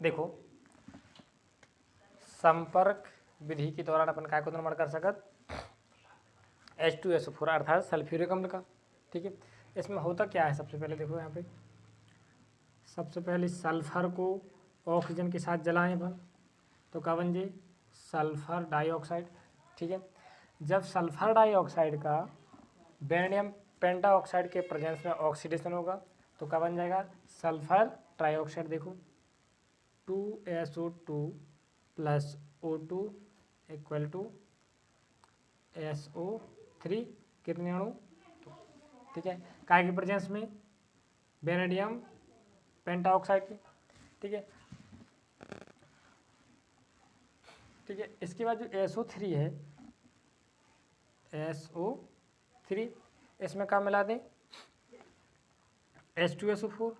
देखो संपर्क विधि के दौरान अपन काय को निर्माण कर सकत H2SO4 अर्थात सल्फ्यूरिक अम्ल का। ठीक है, इसमें होता क्या है, सबसे पहले देखो यहाँ पे सबसे पहले सल्फर को ऑक्सीजन के साथ जलाएं अपन तो क्या बन जाए सल्फर डाइऑक्साइड। ठीक है, जब सल्फर डाइऑक्साइड का बेरिलियम पेंटाऑक्साइड के प्रेजेंस में ऑक्सीडेशन होगा तो क्या बन जाएगा सल्फर ट्राइऑक्साइड। देखो 2SO2 plus O2 equal to SO3 कितने अणु। ठीक है, काय के प्रेजेंस में बेरिलियम पेंटाऑक्साइड की। ठीक है, ठीक है, इसके बाद जो SO3 है SO3 इसमें क्या मिला दें H2SO4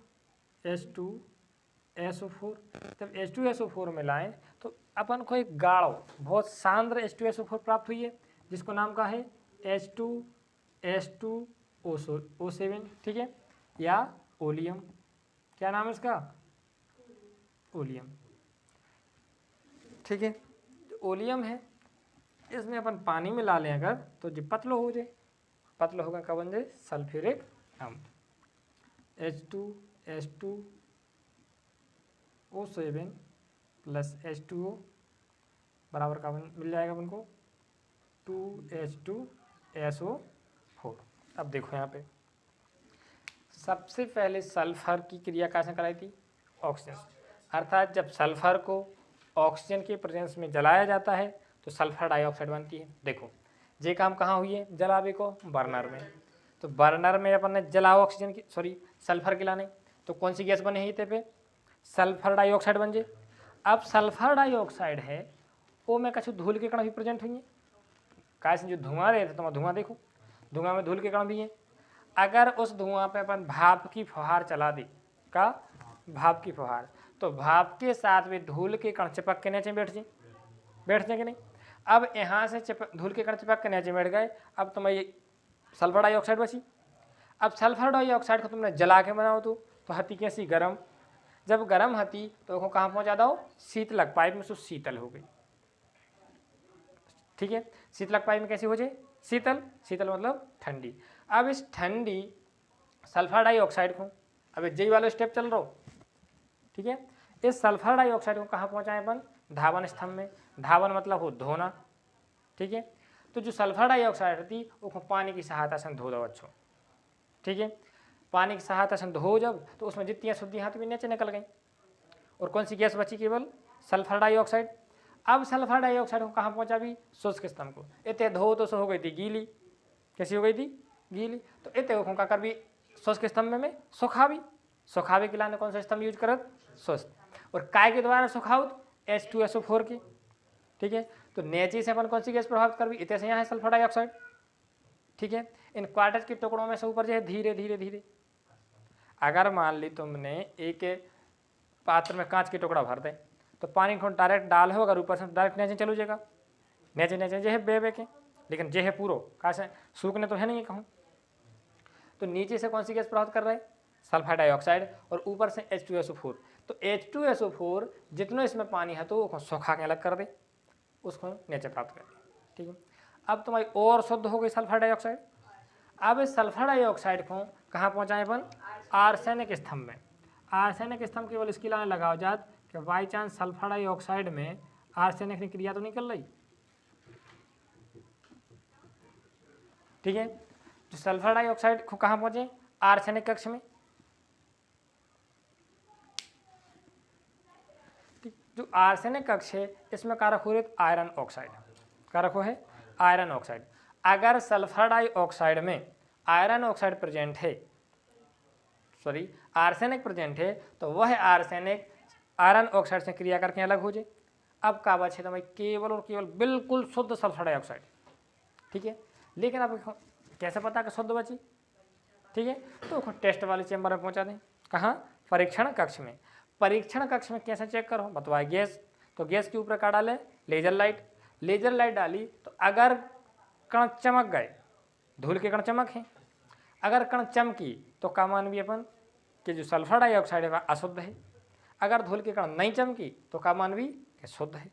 H2SO4। जब H2SO4 मिलाएं तो अपन को एक गाढ़ बहुत सांद्र H2SO4 प्राप्त हुई है जिसको नाम का है H2O7। ठीक है, या ओलियम, क्या नाम है इसका ओलियम। ठीक है, जो ओलियम है इसमें अपन पानी मिला लें अगर तो जो पतलो हो जाए, पतलो होगा क्या बन जाए सल्फ्यूरिक अम्ल। H2O7 प्लस H2O बराबर का मिल जाएगा अपन को 2H2SO4। अब देखो यहाँ पे सबसे पहले सल्फर की क्रिया कैसे कराई थी ऑक्सीजन, अर्थात जब सल्फर को ऑक्सीजन के प्रेजेंस में जलाया जाता है तो सल्फर डाइऑक्साइड बनती है। देखो ये काम कहाँ हुई है जलावे को बर्नर में, तो बर्नर में अपन ने जला ऑक्सीजन की सल्फर गिलाने तो कौन सी गैस बनी है इतने पे सल्फर डाइऑक्साइड बन जाए। अब सल्फर डाइऑक्साइड है वो में कछु धूल के कण भी प्रेजेंट हुई है, कैसे जो धुआं रहे थे तो धुआं देखो धुआं में धूल के कण भी है। अगर उस धुआं पे अपन भाप की फुहार चला दी का भाप की फुहार तो भाप के साथ में धूल के कण चिपक के नीचे बैठ जाए कि नहीं। अब यहाँ से धूल के कण चिपक के नीचे बैठ गए, अब तुम्हें ये सल्फर डाइऑक्साइड बची। अब सल्फर डाइऑक्साइड को तुमने जला के बनाओ तो हती कैसी गर्म, जब गर्म हती तो वो कहाँ पहुँचा दो शीतलक पाइप में, शीतल हो गई। ठीक है, शीतलक पाइप में कैसी हो जाए शीतल, शीतल मतलब ठंडी। अब इस ठंडी सल्फर डाइऑक्साइड को अब जे वाला स्टेप चल रहा हो। ठीक है, इस सल्फर डाइऑक्साइड को कहाँ पहुँचाएं अपन धावन स्तंभ में, धावन मतलब हो धोना। ठीक है, तो जो सल्फर डाइऑक्साइड थी वो पानी की सहायता से धो दो अच्छो। ठीक है, पानी की सहायता से धो जब तो उसमें जितनी अशुद्धियाँ तो भी नीचे निकल गई और कौन सी गैस बची केवल सल्फर डाइऑक्साइड। अब सल्फर डाइऑक्साइड को कहाँ पहुँचा भी शुष्क स्तंभ को, इतने धो तो हो गई थी गीली, कैसी हो गई थी गीली, तो इतने को कर भी शुष्क स्तंभ में सुखावे के लाने कौन सा स्तंभ यूज करत शुष्क, और काय के द्वारा सुखाउत H2SO4 के। ठीक है, तो नीचे से अपन कौन सी गैस प्रभावित कर भी इतने से यहाँ है सल्फर डाइऑक्साइड। ठीक है, इन क्वार्टज के टुकड़ों में से ऊपर जो है धीरे धीरे धीरे, अगर मान ली तुमने एक पात्र में कांच के टुकड़ा भर दे तो पानी को डायरेक्ट डाल हो, अगर ऊपर से डायरेक्ट नीचे चलो जाएगा, नीचे जो है बे के, लेकिन जे है पूरो कैसे सूखने तो है नहीं कहूँ, तो नीचे से कौन सी गैस प्राप्त कर रहा है सल्फर डाइऑक्साइड और ऊपर से H2SO4। तो H2SO4 जितना इसमें पानी है तो वो सुखा के अलग कर दे, उसको नीचे प्राप्त कर दे। ठीक है, अब तुम्हारी और शुद्ध हो गई सल्फर डाइऑक्साइड। अब इस सल्फर डाइऑक्साइड को कहाँ पहुँचाएं अपन आर्सेनिक स्तंभ में। आर्सेनिक स्तंभ केवल इसकी लाने लगाओ जात कि बाई चांस सल्फर डाइऑक्साइड में आर्सेनिक की क्रिया तो नहीं कर रही। ठीक है, तो सल्फर डाइऑक्साइड को कहाँ पहुँचे आर्सेनिक कक्ष में। जो आर्सेनिक कक्ष है इसमें कारक हो रहे आयरन ऑक्साइड, कारक हो है आयरन ऑक्साइड। अगर सल्फर डाइऑक्साइड में आयरन ऑक्साइड प्रेजेंट है, आर्सेनिक प्रेजेंट है, तो वह आर्सेनिक आयरन ऑक्साइड से क्रिया करके अलग हो जाए। अब का बचे तो भाई केवल और केवल बिल्कुल शुद्ध सल्फर डाइऑक्साइड। ठीक है, लेकिन अब कैसे पता कि शुद्ध बची। ठीक है, तो टेस्ट वाले चैम्बर में पहुंचा दें, कहाँ परीक्षण कक्ष में। परीक्षण कक्ष में कैसे चेक करो बतवाए गैस, तो गैस के ऊपर क्या डाले लेजर लाइट, लेजर लाइट डाली तो अगर कण चमक गए, धूल के कण चमक हैं, अगर कण चमकी तो का मान भी अपन कि जो सल्फर डाइऑक्साइड है वह अशुद्ध है। अगर धूल की कण नहीं चमकी तो का मानवी कि शुद्ध है,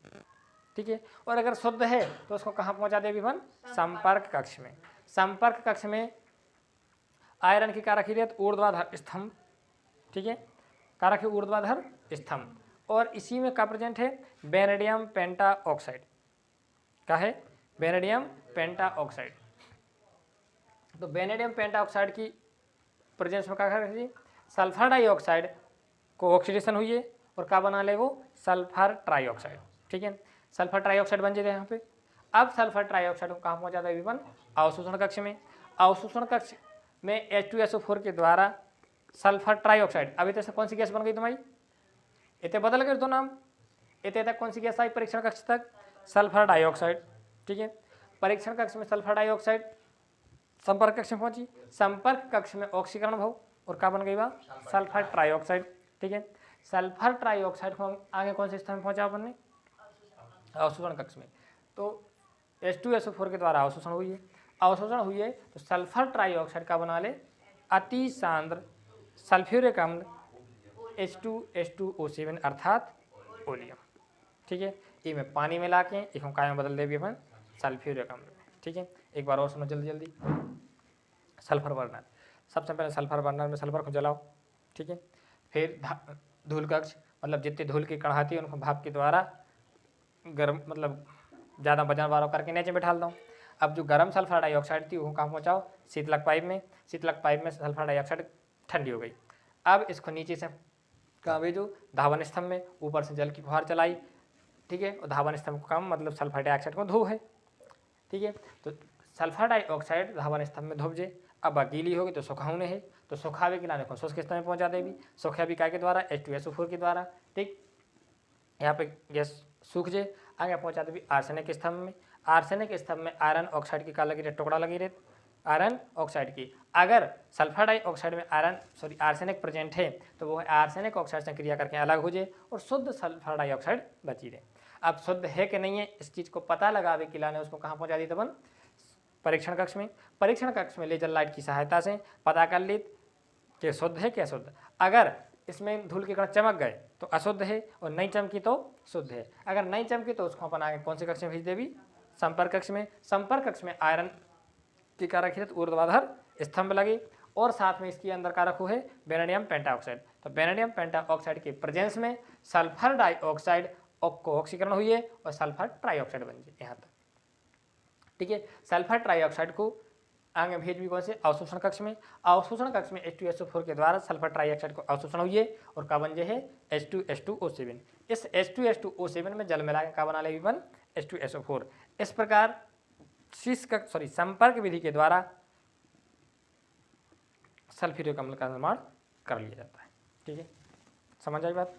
ठीक है। और अगर शुद्ध है तो उसको कहाँ पहुंचा दे विभन, संपर्क कक्ष में। संपर्क कक्ष में आयरन की क्या रखी रहती, ऊर्ध्वाधर स्तंभ, ठीक है, क्या रखे, ऊर्ध्वाधर स्तंभ। और इसी में क्या प्रेजेंट है, वेनेडियम पेंटा ऑक्साइड, क्या है, वेनेडियम पेंटा ऑक्साइड। तो वेनेडियम पेंटा ऑक्साइड की प्रेजेंस में क्या रखिए, सल्फर डाइऑक्साइड को ऑक्सीडेशन हुई है और क्या बना ले वो, सल्फर ट्राइऑक्साइड, ठीक है। सल्फर ट्राइऑक्साइड बन जाते हैं यहाँ पे। अब सल्फर ट्राइऑक्साइड को कहाँ पहुँचाता है विपन, अवशोषण कक्ष में। अवशोषण कक्ष में H2SO4 के द्वारा सल्फर ट्राइऑक्साइड, अभी तक कौन सी गैस बन गई तुम्हारी, इतने बदल गए दो नाम, इतने तक कौन सी गैस आई परीक्षण कक्ष तक, सल्फर डाइऑक्साइड, ठीक है। परीक्षण कक्ष में सल्फर डाइऑक्साइड संपर्क कक्ष में पहुंची, संपर्क कक्ष में ऑक्सीकरण भाव और क्या बन गई बा, सल्फर ट्राइऑक्साइड, ठीक है। सल्फर ट्राइऑक्साइड को आगे कौन से स्थान में पहुंचा अपन ने, अवशोषण कक्ष में। तो H2SO4 के द्वारा अवशोषण हुई है, अवशोषण हुई है तो सल्फर ट्राइऑक्साइड का बना ले अति सांद्र सल्फ्यूरिक अम्ल H2H2O7 अर्थात ओलियम, ठीक है। ये में पानी मिला के एक हम काय में बदल देवी अपन सल्फ्यूरिक अम्ल में, ठीक है। एक बार और सुनो जल्दी जल्दी। सल्फर बर्नर, सबसे पहले सल्फर बर्नर में सल्फर को जलाओ, ठीक है। फिर धूल कक्ष, मतलब जितनी धूल की कढ़ाती है उनको भाप के द्वारा गर्म, मतलब ज़्यादा वजन वाला करके नीचे बैठा दो। अब जो गर्म सल्फर डाइऑक्साइड थी वो कहाँ पहुँचाओ, शीतलक पाइप में। शीतलक पाइप में सल्फर डाइऑक्साइड ठंडी हो गई। अब इसको नीचे से कहाँ भेजो, धावन स्तंभ में, ऊपर से जल की फुहार चलाई, ठीक है। और धावन स्तंभ को कम मतलब सल्फर डाइऑक्साइड को धो है, ठीक है। तो सल्फर डाइऑक्साइड धावन स्तंभ में धोप जे, अब गीली होगी तो सुखाने है, तो सुखावे के लाने को शुष्क स्तंभ में पहुँचा देवी, सुखा भी काय के द्वारा H2SO4 के द्वारा, ठीक। यहाँ पे गैस सूख जे, आगे पहुँचा देवी आर्सेनिक स्तंभ में। आर्सेनिक स्तंभ में आयरन ऑक्साइड की का लगी रहे, टुकड़ा लगी रहे आयरन ऑक्साइड की। अगर सल्फर डाइऑक्साइड में आर्सेनिक प्रेजेंट है तो वो आर्सेनिक ऑक्साइड से क्रिया करके अलग हो जाए और शुद्ध सल्फर डाइऑक्साइड बची रहे। अब शुद्ध है कि नहीं है इस चीज़ को पता लगावे के लाने उसको कहाँ पहुँचा दी तबन, परीक्षण कक्ष में। परीक्षण कक्ष में लेजर लाइट की सहायता से पता कर ली कि शुद्ध है कि अशुद्ध। अगर इसमें धूल के कण चमक गए तो अशुद्ध है और नहीं चमकी तो शुद्ध है। अगर नहीं चमकी तो उसको अपन आगे कौन से कक्ष में भेज देवी, संपर्क कक्ष में। संपर्क कक्ष में आयरन की का रखी ऊर्ध्वाधर स्तंभ लगे और साथ में इसके अंदर का रखू है वेनेडियम पेंटाऑक्साइड। तो वेनेडियम पेंटाऑक्साइड के प्रेजेंस में सल्फर डाइऑक्साइड को ऑक्सीकरण हुई है और सल्फर ट्राइऑक्साइड बन जाए यहाँ तक, ठीक है। सल्फर ट्राइऑक्साइड को आगे भेज भी कौन से, अवशोषण कक्ष में। अवशोषण कक्ष में H2SO4 के द्वारा सल्फर ट्राइऑक्साइड को अवशोषण हुई है और का बन जे है H2H2O7। इस H2H2O7 में जल मिला के का बना ले विपन H2SO4। इस प्रकार संपर्क विधि के द्वारा सल्फ्यूरिक अम्ल का निर्माण कर लिया जाता है, ठीक है। समझ आई बात।